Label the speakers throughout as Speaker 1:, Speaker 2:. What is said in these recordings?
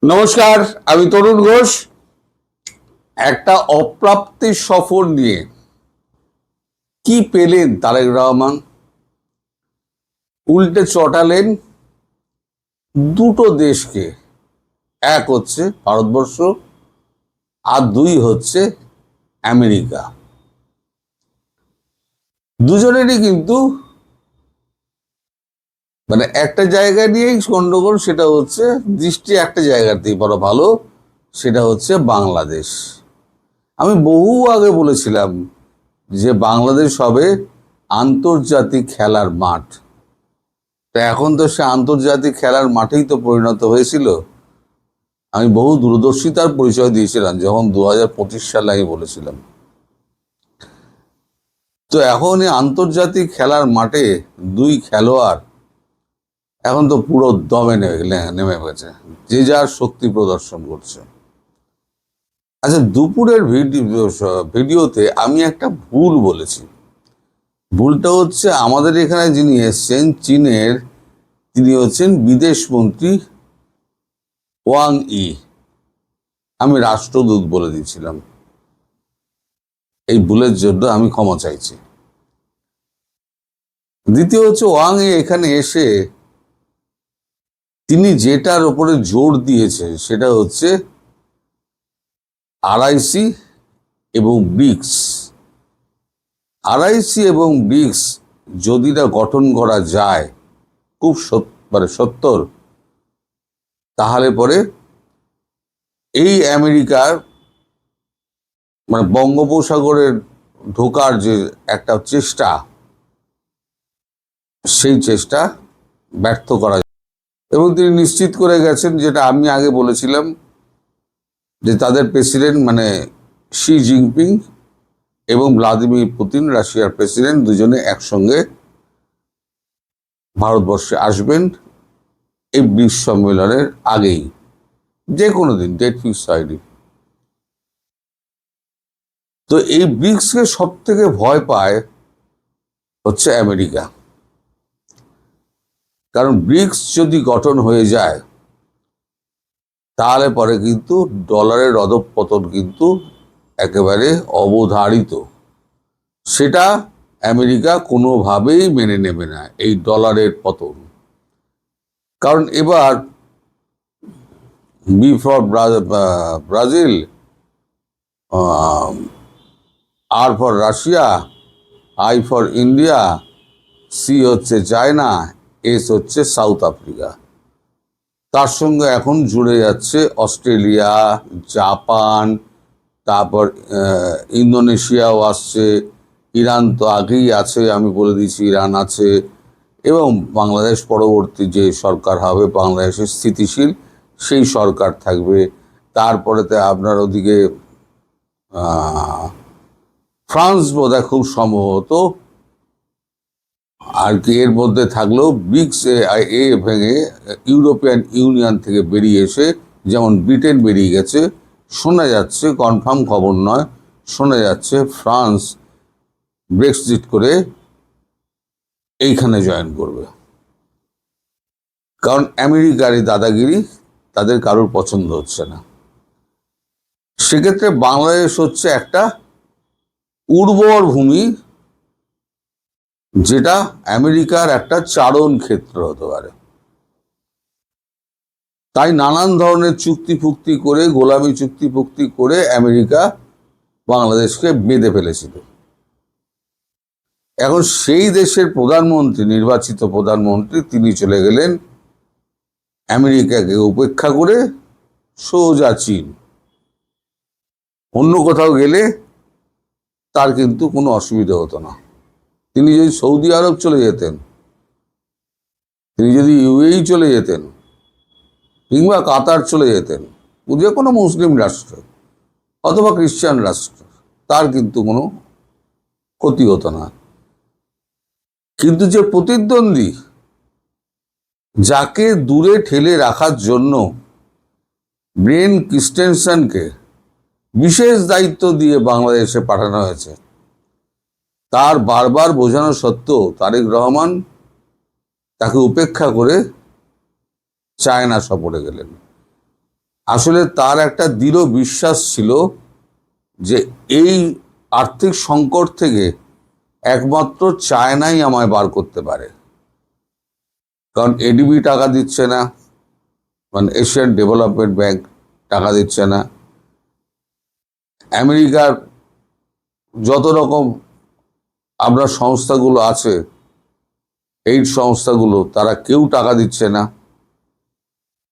Speaker 1: নমস্কার, আমি তরুণ ঘোষ। একটা অপ্রাপ্তির সফর নিয়ে কি পেলেন তারেক রহমান? উল্টে চটালেন দুটো দেশকে। এক হচ্ছে ভারতবর্ষ, আর দুই হচ্ছে আমেরিকা। দুজনেরই কিন্তু একটা জায়গা নিয়েই গন্ডগোল, সেটা হচ্ছে দৃষ্টি একটা জায়গাতেই বড় ভালো, সেটা হচ্ছে বাংলাদেশ। আমি বহু আগে বলেছিলাম যে বাংলাদেশ হবে আন্তর্জাতিক খেলার মাঠ। তো এখন তো সে আন্তর্জাতিক খেলার মাঠেই তো পরিণত হয়েছিল। আমি বহু দূরদর্শিতার পরিচয় দিয়েছিলাম যখন 2025 সালে আমি বলেছিলাম। তো এখন এই আন্তর্জাতিক খেলার মাঠে দুই খেলোয়াড় এখন তো পুরো দমে নেমে গেছে, যে যার শক্তি প্রদর্শন করছে। আচ্ছা, দুপুরের ভিডিওতে আমি একটা ভুল বলেছি। ভুলটা হচ্ছে, আমাদের এখানে যিনি এসছেন চীনের, তিনি হচ্ছেন বিদেশ মন্ত্রী ওয়াং ই। আমি রাষ্ট্রদূত বলে দিয়েছিলাম। এই ভুলের জন্য আমি ক্ষমা চাইছি। দ্বিতীয় হচ্ছে, ওয়াং ই এখানে এসে তিনি যেটার উপরে জোর দিয়েছেন সেটা হচ্ছে আরআইসি এবং ব্রিক্স। আরআইসি এবং ব্রিক্স যদি না গঠন করা যায় খুব সত্তর, তাহলে পরে এই আমেরিকার বঙ্গোপসাগরের ঢোকার যে একটা চেষ্টা, সেই চেষ্টা ব্যর্থ করা। এবং তিনি নিশ্চিত করে গেছেন, যেটা আমি আগে বলেছিলাম, যে তাদের প্রেসিডেন্ট শি জিনপিং এবং ভ্লাদিমির পুতিন, রাশিয়ার প্রেসিডেন্ট, দুজনে একসঙ্গে ভারতবর্ষে আসবেন এই ব্রিক্স সম্মেলনের আগেই, যে কোনো দিন, ডেট ফিক্স হয়নি। তো এই ব্রিক্সকে সব থেকে ভয় পায় হচ্ছে আমেরিকা। কারণ ব্রিক্স যদি গঠন হয়ে যায় তাহলে পরে কিন্তু ডলারের অধঃপতন কিন্তু একেবারে অবধারিত। সেটা আমেরিকা কোনোভাবেই মেনে নেবে না, এই ডলারের পতন। কারণ এবার B for Brazil, R for Russia, I for India, C হচ্ছে চায়না, এস হচ্ছে সাউথ আফ্রিকা। তার সঙ্গে এখন জুড়ে যাচ্ছে অস্ট্রেলিয়া, জাপান, তারপর ইন্দোনেশিয়াও আসছে, ইরান তো আগেই আছে, আমি বলে দিয়েছি ইরান আছে, এবং বাংলাদেশ পরবর্তী যে সরকার হবে, বাংলাদেশের স্থিতিশীল সেই সরকার থাকবে। তারপরেতে আপনার ওদিকে ফ্রান্স বোধহয় খুব সম্ভবত, আর কি এর মধ্যে থাকলেও ব্রিক্স এ ভেঙে ইউরোপিয়ান ইউনিয়ন থেকে বেরিয়ে এসে, যেমন ব্রিটেন বেরিয়ে গেছে, শোনা যাচ্ছে, কনফার্ম খবর নয়, শোনা যাচ্ছে ফ্রান্স ব্রেক্সিট করে এইখানে জয়েন করবে। কারণ আমেরিকার এই দাদাগিরি তাদের কারোর পছন্দ হচ্ছে না। সেক্ষেত্রে বাংলাদেশ হচ্ছে একটা উর্বর ভূমি, যেটা আমেরিকার একটা চারণ ক্ষেত্র হতে পারে। তাই নানান ধরনের চুক্তি ফুক্তি করে, গোলামি চুক্তি ফুক্তি করে আমেরিকা বাংলাদেশকে বেঁধে ফেলেছিল। এখন সেই দেশের প্রধানমন্ত্রী, নির্বাচিত প্রধানমন্ত্রী, তিনি চলে গেলেন আমেরিকাকে উপেক্ষা করে সোজা চীন। অন্য কোথাও গেলে তার কিন্তু কোনো অসুবিধা হতো না। তিনি যদি সৌদি আরব চলে যেতেন, তিনি যদি ইউএই চলে যেতেন, কিংবা কাতার চলে যেতেন, যে কোনো মুসলিম রাষ্ট্র অথবা খ্রিস্টান রাষ্ট্র, তার কিন্তু কোনো ক্ষতি হতো না। কিন্তু যে প্রতিদ্বন্দ্বী, যাকে দূরে ঠেলে রাখার জন্য ব্রেন ক্রিস্টেনসনকে বিশেষ দায়িত্ব দিয়ে বাংলাদেশে পাঠানো হয়েছে, তার বারবার বোঝানো সত্ত্বেও তারেক রহমান তাকে উপেক্ষা করে চায়না সফরে গেলেন। আসলে তার একটা দৃঢ় বিশ্বাস ছিল যে এই আর্থিক সংকট থেকে একমাত্র চায়নাই আমায় বার করতে পারে। কারণ এডিবি টাকা দিচ্ছে না, মানে এশিয়ান ডেভেলপমেন্ট ব্যাংক টাকা দিচ্ছে না, আমেরিকার যত রকম আমরা সংস্থাগুলো আছে, এই সংস্থাগুলো, তারা কেউ টাকা দিচ্ছে না।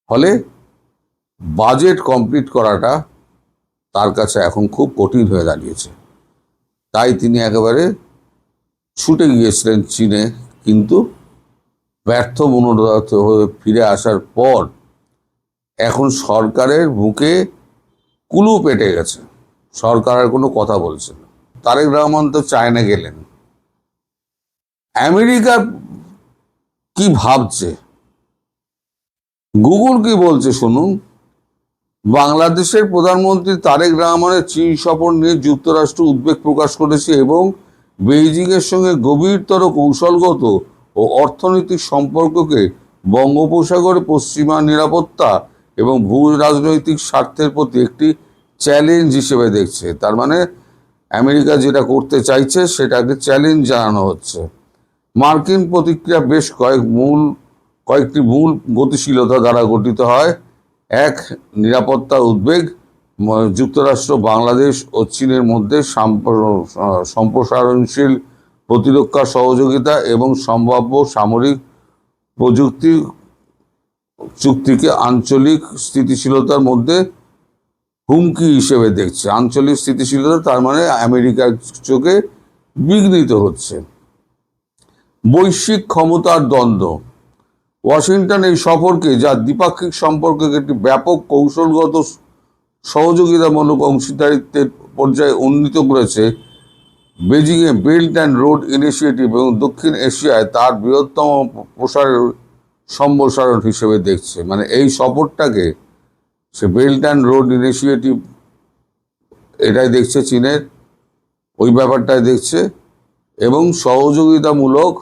Speaker 1: ফলে বাজেট কমপ্লিট করাটা তার কাছে এখন খুব কঠিন হয়ে দাঁড়িয়েছে। তাই তিনি একেবারে ছুটে গিয়েছিলেন চীনে, কিন্তু ব্যর্থ মনোরথ হয়ে ফিরে আসার পর এখন সরকারের বুকে কুলু পেটে গেছে, সরকার আর কোনো কথা বলছে না। তারেক রহমান তো চায়না গেলেন, আমেরিকা কি ভাবছে, গুগল কি বলছে শুনুন। বাংলাদেশের প্রধানমন্ত্রী তারেক রহমানের চীন সফর নিয়ে যুক্তরাষ্ট্র উদ্বেগ প্রকাশ করেছে এবং বেইজিং এর সঙ্গে গভীরতর কৌশলগত ও অর্থনৈতিক সম্পর্ককে বঙ্গোপসাগরে পশ্চিমা নিরাপত্তা এবং ভূ রাজনৈতিক স্বার্থের প্রতি একটি চ্যালেঞ্জ হিসেবে দেখছে। তার মানে আমেরিকা যেটা করতে চাইছে সেটাকে চ্যালেঞ্জ জানানো হচ্ছে। মার্কিন প্রতিক্রিয়া বেশ কয়েকটি মূল গতিশীলতা দ্বারা গঠিত হয়। এক, নিরাপত্তার উদ্বেগ। যুক্তরাষ্ট্র বাংলাদেশ ও চীনের মধ্যে সম্প্রসারণশীল প্রতিরক্ষা সহযোগিতা এবং সম্ভাব্য সামরিক প্রযুক্তি চুক্তিকে আঞ্চলিক স্থিতিশীলতার মধ্যে হুমকি হিসেবে দেখছে। আঞ্চলিক স্থিতিশীলতা তার মানে আমেরিকার চোখে বিঘ্নিত হচ্ছে। বৈশ্বিক ক্ষমতার দ্বন্দ্ব। ওয়াশিংটন এই সফরকে, যা দ্বিপাক্ষিক সম্পর্কে একটি ব্যাপক কৌশলগত সহযোগিতামূলক অংশীদারিত্বের পর্যায়ে উন্নীত করেছে, বেজিংয়ে বেল্ট অ্যান্ড রোড ইনিশিয়েটিভ এবং দক্ষিণ এশিয়ায় তার বৃহত্তম প্রসারের সম্প্রসারণ হিসেবে দেখছে। মানে এই সফরটাকে সে বেল্ট অ্যান্ড রোড ইনিশিয়েটিভ এটাই দেখছে, চীনের ওই ব্যাপারটাই দেখছে, এবং সহযোগিতামূলক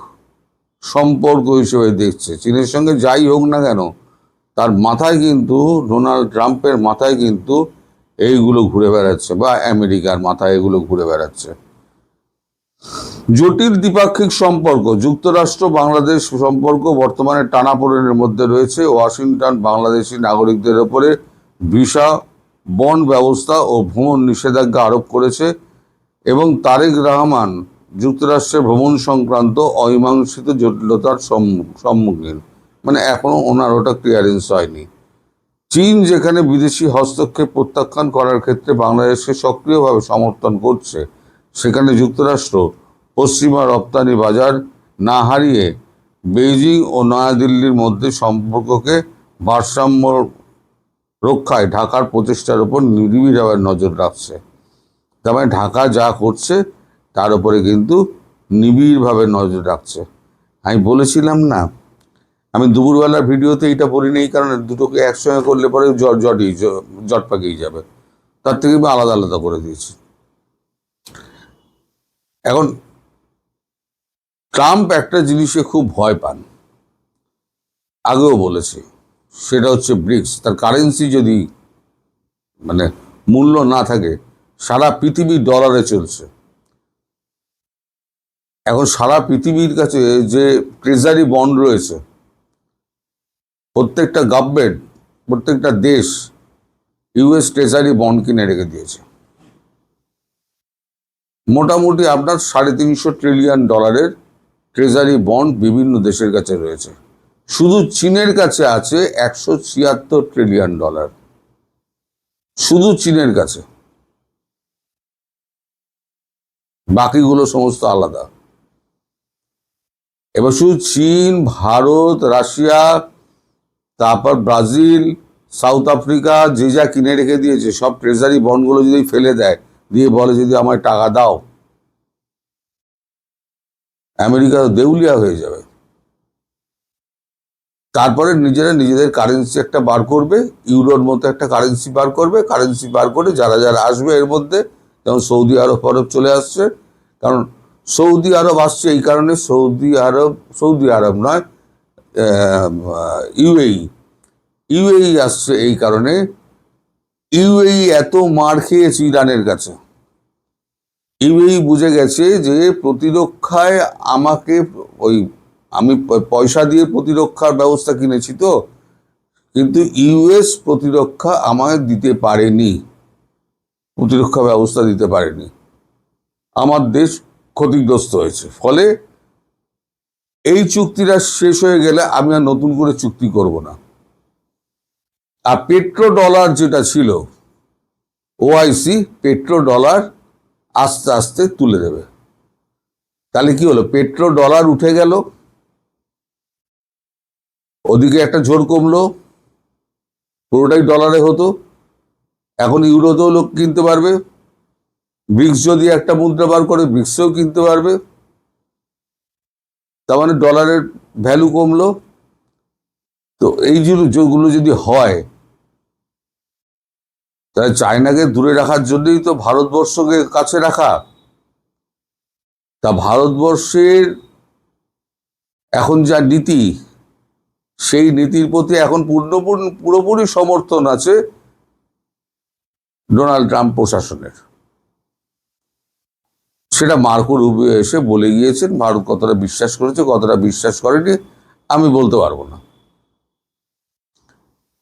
Speaker 1: সম্পর্ক হিসেবে দেখছে। চীনের সঙ্গে যাই হোক না কেন, তার মাথায় কিন্তু, ডোনাল্ড ট্রাম্পের মাথায় কিন্তু এইগুলো ঘুরে বেড়াচ্ছে, বা আমেরিকার মাথায় এগুলো ঘুরে বেড়াচ্ছে। জটিল দ্বিপাক্ষিক সম্পর্ক। যুক্তরাষ্ট্র বাংলাদেশ সম্পর্ক বর্তমানে টানাপোড়েনের মধ্যে রয়েছে। ওয়াশিংটন বাংলাদেশি নাগরিকদের ওপরে ভিসা, বন্ড ব্যবস্থা ও ভ্রমণ নিষেধাজ্ঞা আরোপ করেছে এবং তারেক রহমান যুক্তরাষ্ট্রের ভ্রমণ সংক্রান্ত অমীমাংসিত জটিলতার সম্মুখীন। মানে এখনো ওনার ওটা ক্লিয়ারেন্স হয়নি। চীন যেখানে বিদেশি হস্তক্ষেপ প্রত্যাখ্যান করার ক্ষেত্রে বাংলাদেশকে সক্রিয়ভাবে সমর্থন করছে, সেখানে যুক্তরাষ্ট্র পশ্চিমা রপ্তানি বাজার না হারিয়ে বেইজিং ও নয়াদিল্লির মধ্যে সম্পর্ককে ভারসাম্য রক্ষায় ঢাকার প্রচেষ্টার উপর নিবিড়ভাবে নজর রাখছে। তার মানে ঢাকা যা করছে তার উপরে কিন্তু নিবিড়ভাবে নজর রাখছে। আমি বলেছিলাম না, আমি দুপুরবেলার ভিডিওতে এইটা বলিনি এই কারণে, দুটোকে একসঙ্গে করলে পরে জট পাকিয়ে যাবে, তার থেকে আমি আলাদা আলাদা করে দিয়েছি। এখন ট্রাম্প একটা জিনিসে খুব ভয় পান, আগেও বলেছি, সেটা হচ্ছে ব্রিক্স। তার কারেন্সি যদি মানে মূল্য না থাকে, সারা পৃথিবী ডলারে চলছে। এখন সারা পৃথিবীর কাছে যে ট্রেজারি বন্ড রয়েছে, প্রত্যেকটা গভর্নমেন্ট, প্রত্যেকটা দেশ ইউএস ট্রেজারি বন্ড কিনে রেখে দিয়েছে। মোটামুটি আপনার 350 ট্রিলিয়ন ডলারের ট্রেজারি বন্ড বিভিন্ন দেশের কাছে রয়েছে। শুধু চীনের কাছে আছে 176 ট্রিলিয়ন ডলার, শুধু চীনের কাছে। বাকিগুলো সমস্ত আলাদা। এবার শুধু চীন, ভারত, রাশিয়া, তারপর ব্রাজিল, সাউথ আফ্রিকা যে যা কিনে রেখে দিয়েছে, সব ট্রেজারি বন্ডগুলো যদি ফেলে দেয়, দিয়ে বলে যদি আমায় টাকা দাও, আমেরিকা দেউলিয়া হয়ে যাবে। তারপরে নিজেরা নিজেদের কারেন্সি একটা বার করবে, ইউরোর মতো একটা কারেন্সি বার করবে। কারেন্সি বার করে যারা যারা আসবে এর মধ্যে, যেমন সৌদি আরব চলে আসছে। কারণ সৌদি আরব আসছে এই কারণে, সৌদি আরব নয়, ইউএই আসছে এই কারণে ইউএই এত মার খেয়েছে ইরানের কাছে, ইউএই বুঝে গেছে যে প্রতিরক্ষায় আমাকে আমি পয়সা দিয়ে প্রতিরক্ষার ব্যবস্থা কিনেছি তো, কিন্তু ইউএস প্রতিরক্ষা আমায় দিতে পারেনি, প্রতিরক্ষা ব্যবস্থা দিতে পারেনি, আমার দেশ ক্ষতিগ্রস্ত হয়েছে। ফলে এই চুক্তিটা শেষ হয়ে গেলে আমি আর নতুন করে চুক্তি করব না। আর পেট্রো ডলার যেটা ছিল ওআইসি, পেট্রো ডলার আস্তে আস্তে তুলে দেবে। তাহলে কি হলো, পেট্রো ডলার উঠে গেল, ওদিকে একটা ঝড় কমলো, পুরোটাই ডলারে হতো, এখন ইউরোতেও লোক কিনতে পারবে, ব্রিক্স যদি একটা মুদ্রা বার করে ব্রিক্সেও কিনতে পারবে, তার মানে ডলারের ভ্যালু কমলো। তো এই যেগুলো যদি হয়, তাহলে চায়নাকে দূরে রাখার জন্যই তো ভারতবর্ষকে কাছে রাখা। তা ভারতবর্ষের এখন যা নীতি, সেই নীতির প্রতি এখন পুরোপুরি সমর্থন আছে ডোনাল্ড ট্রাম্প প্রশাসনের। সেটা মার্কো রুবিও এসে বলে গিয়েছেন। ভারত কতটা বিশ্বাস করেছে কতটা বিশ্বাস করেনি আমি বলতে পারবো না,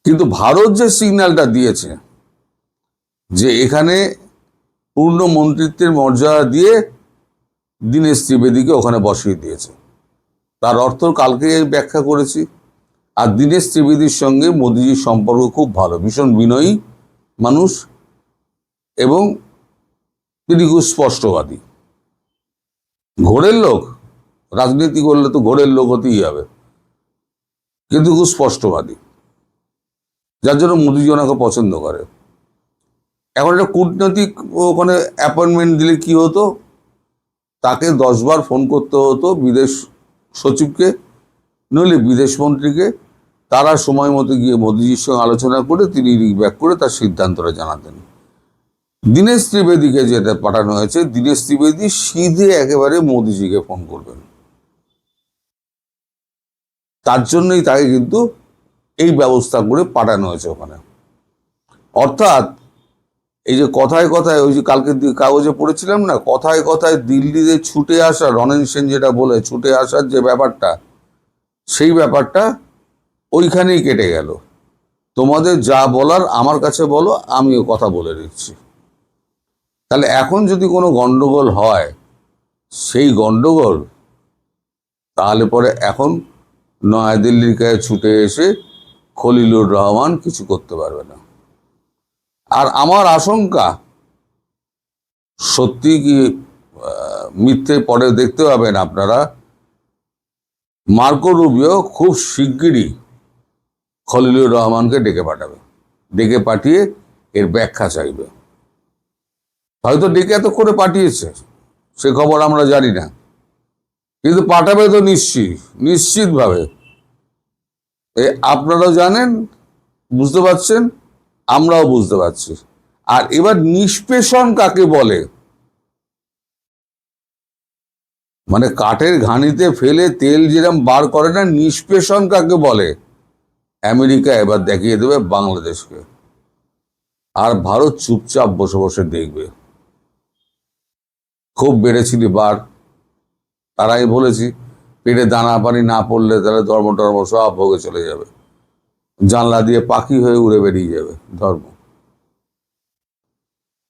Speaker 1: কিন্তু ভারত যে সিগন্যালটা দিয়েছে যে এখানে পূর্ণ মন্ত্রিত্বের মর্যাদা দিয়ে দীনেশ ত্রিবেদীকে ওখানে বসিয়ে দিয়েছে, তার অর্থ কালকে ব্যাখ্যা করেছি। আর দীনেশ ত্রিবেদীর সঙ্গে মোদিজির সম্পর্ক খুব ভালো, ভীষণ বিনয়ী মানুষ এবং তিনি খুব স্পষ্টবাদী। ঘোরের লোক, রাজনীতি করলে তো ঘোরের লোক হতেই হবে, কিন্তু খুব স্পষ্টবাদী, যার জন্য মোদিজি ওনাকে পছন্দ করে। এখন একটা কূটনৈতিক ওখানে অ্যাপয়েন্টমেন্ট দিলে কি হতো, তাকে 10 বার ফোন করতে হতো বিদেশ সচিবকে, নইলে বিদেশ মন্ত্রীকে। তারা সময় মতো গিয়ে মোদিজির সঙ্গে আলোচনা করে তিনি রিব্যাক করে তার সিদ্ধান্তটা জানাতেন। দীনেশ ত্রিবেদীকে যেটা পাঠানো হয়েছে, দীনেশ ত্রিবেদী সিধে একেবারে মোদিজিকে ফোন করবেন, তার জন্যই তাকে কিন্তু এই ব্যবস্থা করে পাঠানো হয়েছে ওখানে। অর্থাৎ এই যে কথায় কথায়, ওই যে কালকে কাগজে পড়েছিলাম না, কথায় কথায় দিল্লিতে ছুটে আসা, রনেন সেন যেটা বলে ছুটে আসার যে ব্যাপারটা, সেই ব্যাপারটা ওইখানেই কেটে গেল। তোমাদের যা বলার আমার কাছে বলো, আমিও কথা বলে দিচ্ছি। তাহলে এখন যদি কোনো গন্ডগোল হয়, সেই গন্ডগোল তাহলে পরে এখন নয়াদিল্লির কাছে ছুটে এসে খলিলুর রহমান কিছু করতে পারবে না। আর আমার আশঙ্কা, সত্যি কি মিথ্যে পরে দেখতে পাবেন আপনারা, মার্কো রুবিও খুব শিগগিরই খলিলুর রহমানকে ডেকে পাঠাবে, ডেকে পাঠিয়ে এর ব্যাখ্যা চাইবে। হয়তো ডেকে এত করে পাঠিয়েছে সে খবর আমরা জানি না, কিন্তু পাঠাবে তো নিশ্চিতভাবে। আপনারাও জানেন, বুঝতে পারছেন, আমরাও বুঝতে পারছি। আর এবার নিষ্পেষণ কাকে বলে, মানে কাঠের ঘানিতে ফেলে তেল যেরকম বার করে না, নিষ্পেষণ কাকে বলে, আমেরিকা এবার দেখিয়ে দেবে বাংলাদেশকে। আর ভারত চুপচাপ বসে বসে দেখবে। খুব বেড়েছিলি বার, তারাই বলেছি পেটে দানা পানি না পড়লে তাহলে ধর্ম টর্ম সব ভোগে চলে যাবে, জানলা দিয়ে পাখি হয়ে উড়ে বেরিয়ে যাবে ধর্ম।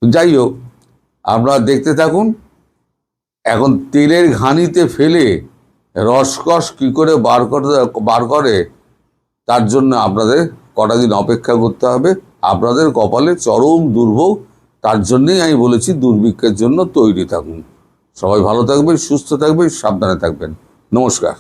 Speaker 1: যাই হোক, আপনারা দেখতে থাকুন। এখন তেলের ঘানিতে ফেলে রসকস কি করে বার করে, তার জন্য আপনাদের কটা দিন অপেক্ষা করতে হবে। আপনাদের কপালে চরম দুর্ভোগ, তার জন্যই আমি বলেছি দুর্ভিক্ষের জন্য তৈরি থাকুন। সবাই ভালো থাকবেন, সুস্থ থাকবেন, সাবধানে থাকবেন। নমস্কার।